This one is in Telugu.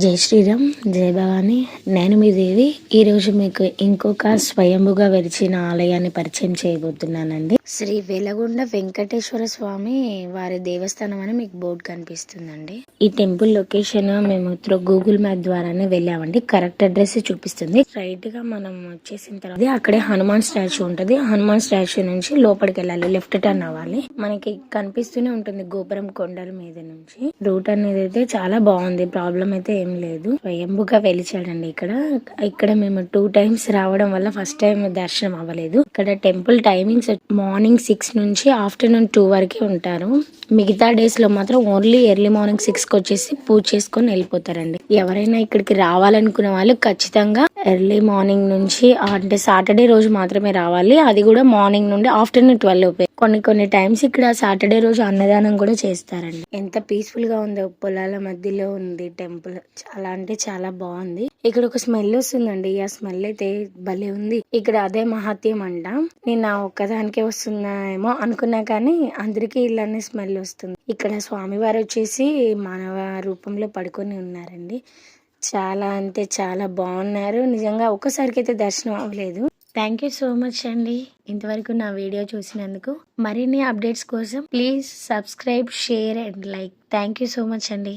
జై శ్రీరామ్, జై భవాని. నేను మీ దేవి. ఈరోజు మీకు ఇంకొక స్వయంభుగా వెలిచిన ఆలయాన్ని పరిచయం చేయబోతున్నానండి. శ్రీ వెలగొండ వెంకటేశ్వర స్వామి వారి దేవస్థానం అని మీకు బోర్డు కనిపిస్తుందండి. ఈ టెంపుల్ లొకేషన్ మేము త్రూ గూగుల్ మ్యాప్ ద్వారానే వెళ్ళామండి. కరెక్ట్ అడ్రస్ చూపిస్తుంది. స్ట్రైట్ గా మనం వచ్చేసిన తర్వాత అక్కడే హనుమాన్ స్టాచ్యూ ఉంటది. హనుమాన్ స్టాచ్యూ నుంచి లోపలికి వెళ్ళాలి, లెఫ్ట్ టర్న్ అవ్వాలి. మనకి కనిపిస్తూనే ఉంటుంది గోపురం కొండల మీద నుంచి. రూట్ అనేది అయితే చాలా బాగుంది, ప్రాబ్లం అయితే ఏం లేదు. స్వయంభుగా వెలిచాడండి ఇక్కడ మేము 2 times రావడం వల్ల ఫస్ట్ టైం దర్శనం అవ్వలేదు. ఇక్కడ టెంపుల్ టైమింగ్స్ మార్నింగ్ 6 నుంచి ఆఫ్టర్నూన్ 2 వరకే ఉంటారు. మిగతా డేస్ లో మాత్రం ఓన్లీ ఎర్లీ మార్నింగ్ 6 కి వచ్చేసి పూజ చేసుకొని వెళ్ళిపోతారండి. ఎవరైనా ఇక్కడికి రావాలనుకునే వాళ్ళు ఖచ్చితంగా ఎర్లీ మార్నింగ్ నుంచి, అంటే సాటర్డే రోజు మాత్రమే రావాలి. అది కూడా మార్నింగ్ నుండి ఆఫ్టర్నూన్ 12 కొన్ని టైమ్స్ ఇక్కడ సాటర్డే రోజు అన్నదానం కూడా చేస్తారండి. ఎంత పీస్ఫుల్ గా ఉందో, పొలాల మధ్యలో ఉంది టెంపుల్. చాలా అంటే చాలా బాగుంది. ఇక్కడ ఒక స్మెల్ వస్తుందండి. ఆ స్మెల్ అయితే భలే ఉంది. ఇక్కడ అదే మహత్యం అంట. నేను నా ఒక్కదానికే వస్తుందేమో అనుకున్నా, కానీ అందరికీ ఇలానే స్మెల్ వస్తుంది. ఇక్కడ స్వామివారు వచ్చేసి మానవ రూపంలో పడుకొని ఉన్నారండి. చాలా అంటే చాలా బాగున్నారు. నిజంగా ఒక్కసారికి అయితే దర్శనం అవ్వలేదు. థ్యాంక్ యూ సో మచ్ అండి ఇంతవరకు నా వీడియో చూసినందుకు. మరిన్ని అప్డేట్స్ కోసం please subscribe, share and like. Thank you so much అండి.